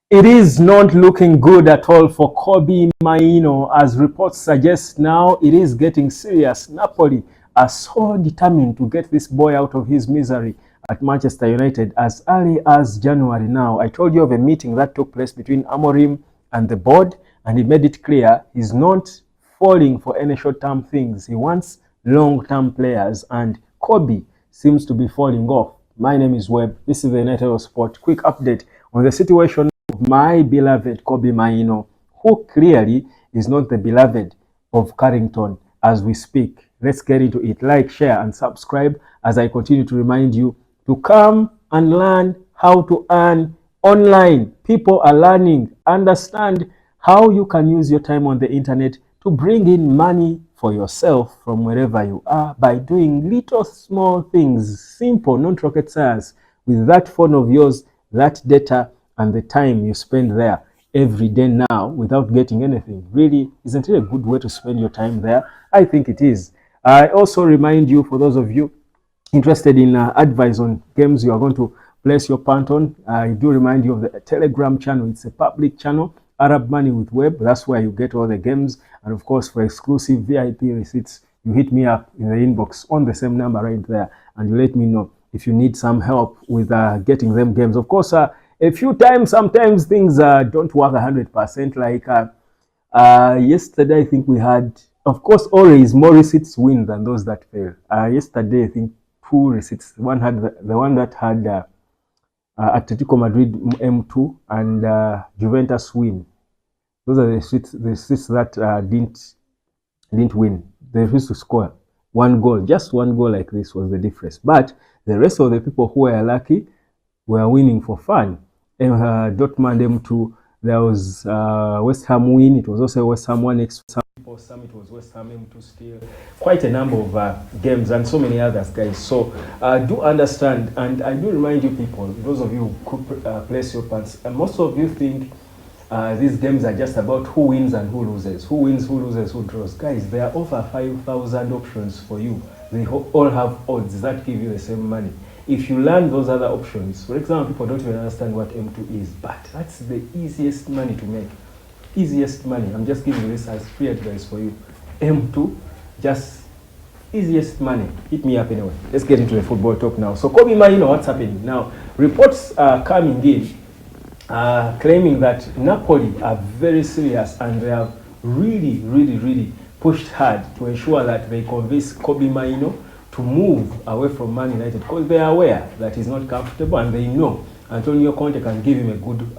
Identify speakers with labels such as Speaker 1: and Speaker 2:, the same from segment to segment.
Speaker 1: It is not looking good at all for Kobbie Mainoo, as reports suggest now it is getting serious. Napoli are so determined to get this boy out of his misery at Manchester United as early as January now. I told you of a meeting that took place between Amorim and the board, and he made it clear he's not falling for any short-term things. He wants long-term players, and Kobbie seems to be falling off. My name is Webb. This is the United of Sport. Quick update on the situation my beloved Kobbie Mainoo, who clearly is not the beloved of Carrington as we speak. Let's get into it. Like, share, and subscribe as I continue to remind you to come and learn how to earn online. People are learning, understand how you can use your time on the internet to bring in money for yourself from wherever you are by doing little small things, simple, not rocket science, with that phone of yours, that data, and the time you spend there every day now without getting anything. Really, isn't it a good way to spend your time there? I think it is. I also remind you, for those of you interested in advice on games you are going to place your punt on, I do remind you of the Telegram channel. It's a public channel, Arab Money with Web. That's where you get all the games. And of course, for exclusive VIP receipts, you hit me up in the inbox on the same number right there, and you let me know if you need some help with getting them games. Of course, a few times, sometimes things don't work 100%. Like yesterday, I think we had, of course, always more receipts win than those that fail. Yesterday, I think 2 receipts. One had the one that had Atletico Madrid M2 and Juventus win. Those are the receipts that didn't win. They refused to score one goal. Just one goal like this was the difference. But the rest of the people who were lucky were winning for fun. Dortmund M2, there was West Ham win. It was also West Ham 1x. Some it was West Ham M2 still. Quite a number of games and so many others, guys. So do understand, and I do remind you people, those of you who could place your pants, and most of you think these games are just about who wins and who loses. Who wins, who loses, who draws. Guys, there are over 5,000 options for you. They all have odds that give you the same money. If you learn those other options, for example, people don't even understand what M2 is, but that's the easiest money to make. Easiest money. I'm just giving you this as free advice for you. M2, just easiest money. Hit me up anyway. Let's get into the football talk now. So Kobbie Mainoo, what's happening now? Reports are coming in claiming that Napoli are very serious and they have really pushed hard to ensure that they convince Kobbie Mainoo to move away from Man United, because they are aware that he's not comfortable and they know Antonio Conte can give him a good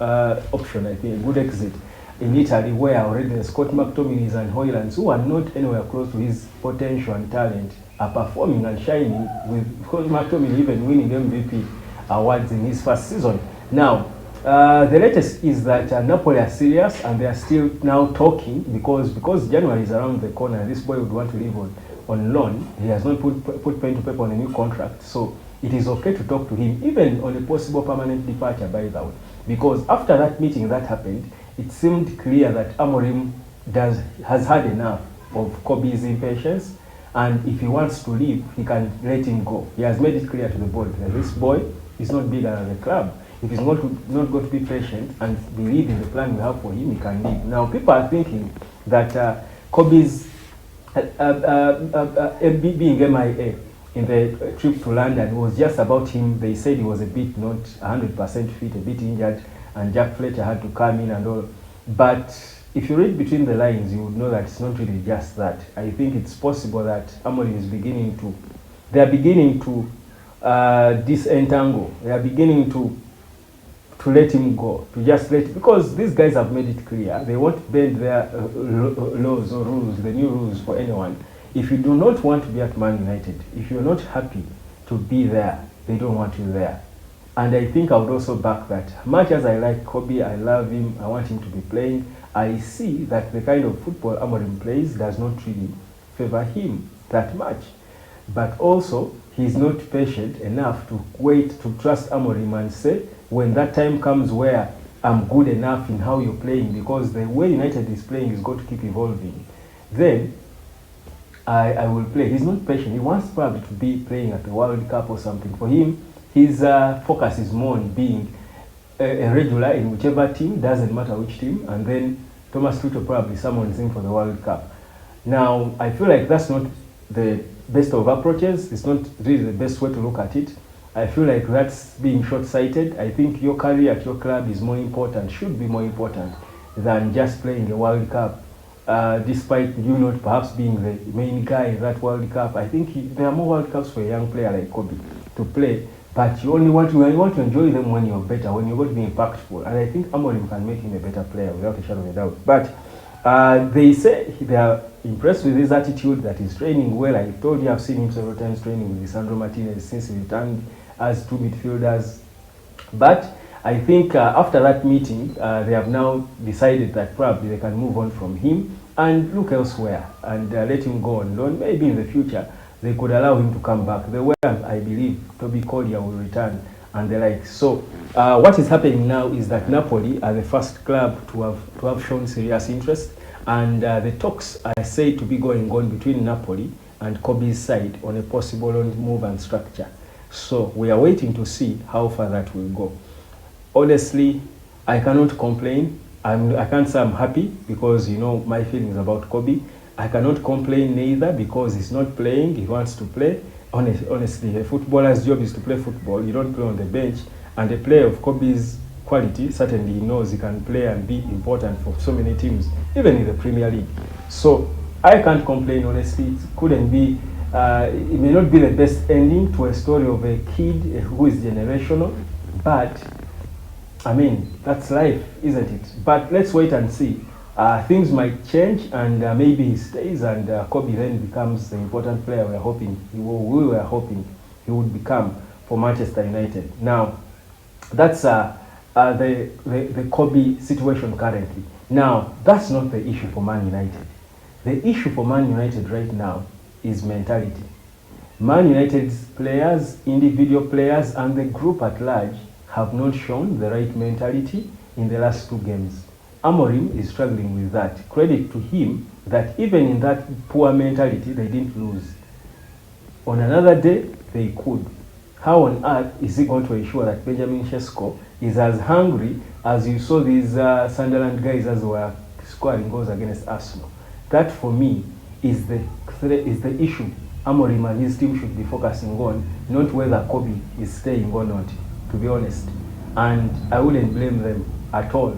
Speaker 1: option, I think, a good exit in Italy, where already the Scott McTominay's and Hoylands, who are not anywhere close to his potential and talent, are performing and shining, with McTominay even winning MVP awards in his first season. Now, the latest is that Napoli are serious and they are still now talking because January is around the corner. This boy would want to leave on loan. He has not put pen to paper on a new contract, so it is okay to talk to him, even on a possible permanent departure, by the way. Because after that meeting that happened, it seemed clear that Amorim has had enough of Kobbie's impatience, and if he wants to leave, he can let him go. He has made it clear to the board that this boy is not bigger than the club. If he's not going to be patient and believe in the plan we have for him, he can leave. Now, people are thinking that Kobbie's being MIA in the trip to London was just about him. They said he was a bit not 100% fit, a bit injured, and Jack Fletcher had to come in and all. But if you read between the lines, you would know that it's not really just that. I think it's possible that Amorim is they are beginning to disentangle. They are beginning to let him go, to just because these guys have made it clear they won't bend their laws or rules, the new rules, for anyone. If you do not want to be at Man United, if you're not happy to be there, they don't want you there. And I think I would also back that. Much as I like Kobbie, I love him, I want him to be playing, I see that the kind of football Amorim plays does not really favor him that much. But also, he's not patient enough to wait to trust Amorim and say, when that time comes where I'm good enough in how you're playing, because the way United is playing is going to keep evolving, then I will play. He's not patient. He wants probably to be playing at the World Cup or something. For him, his focus is more on being a regular in whichever team, doesn't matter which team, and then Thomas Tuchel probably summons him for the World Cup. Now, I feel like that's not the best of approaches. It's not really the best way to look at it. I feel like that's being short-sighted. I think your career at your club is more important, should be more important than just playing a World Cup. Despite you not perhaps being the main guy in that World Cup, I think there are more World Cups for a young player like Kobbie to play, but you only want to enjoy them when you're better, when you're going to be impactful. And I think Amorim can make him a better player without a shadow of a doubt. But they say they are impressed with his attitude, that he's training well. I told you I've seen him several times training with Lisandro Martinez since he returned as two midfielders. But I think after that meeting, they have now decided that probably they can move on from him and look elsewhere and let him go on loan. Maybe in the future they could allow him to come back. The way I believe Kobbie will return and the like. So what is happening now is that Napoli are the first club to have shown serious interest, and the talks are said to be going on between Napoli and Kobbie's side on a possible move and structure. So we are waiting to see how far that will go. Honestly, I cannot complain. I can't say I'm happy because you know my feelings about Kobbie. I cannot complain neither because he's not playing. He wants to play. Honestly, a footballer's job is to play football. You don't play on the bench. And a player of Kobbie's quality certainly knows he can play and be important for so many teams, even in the Premier League. So I can't complain, honestly. It couldn't be, it may not be the best ending to a story of a kid who is generational, but I mean, that's life, isn't it? But let's wait and see. Things might change, and maybe he stays, and Kobbie then becomes the important player we were hoping he would become for Manchester United. Now, that's the Kobbie situation currently. Now, that's not the issue for Man United. The issue for Man United right now is mentality. Man United's players, individual players, and the group at large have not shown the right mentality in the last two games. Amorim is struggling with that. Credit to him that even in that poor mentality, they didn't lose. On another day, they could. How on earth is he going to ensure that Benjamin Sesko is as hungry as you saw these Sunderland guys as were scoring goals against Arsenal? That for me is the issue Amorim and his team should be focusing on, not whether Kobbie is staying or not, to be honest. And I wouldn't blame them at all.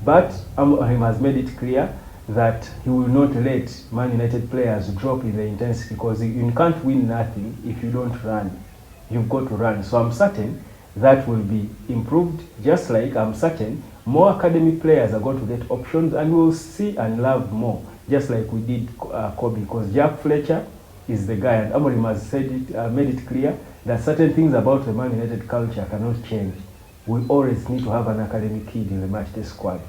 Speaker 1: But Amorim has made it clear that he will not let Man United players drop in the intensity, because you can't win nothing if you don't run. You've got to run. So I'm certain that will be improved, just like I'm certain more academy players are going to get options, and we'll see and love more, just like we did Kobbie, because Jack Fletcher is the guy, and Amorim has said it, made it clear that certain things about the Man United culture cannot change. We always need to have an academy kid in the matchday squad.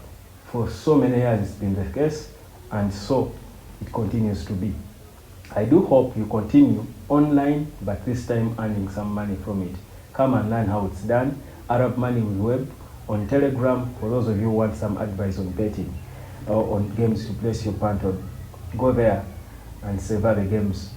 Speaker 1: For so many years it's been the case, and so it continues to be. I do hope you continue online, but this time earning some money from it. Come and learn how it's done. Arab Money with Web on Telegram, for those of you who want some advice on betting or on games to place your punt on. Go there and savor the games.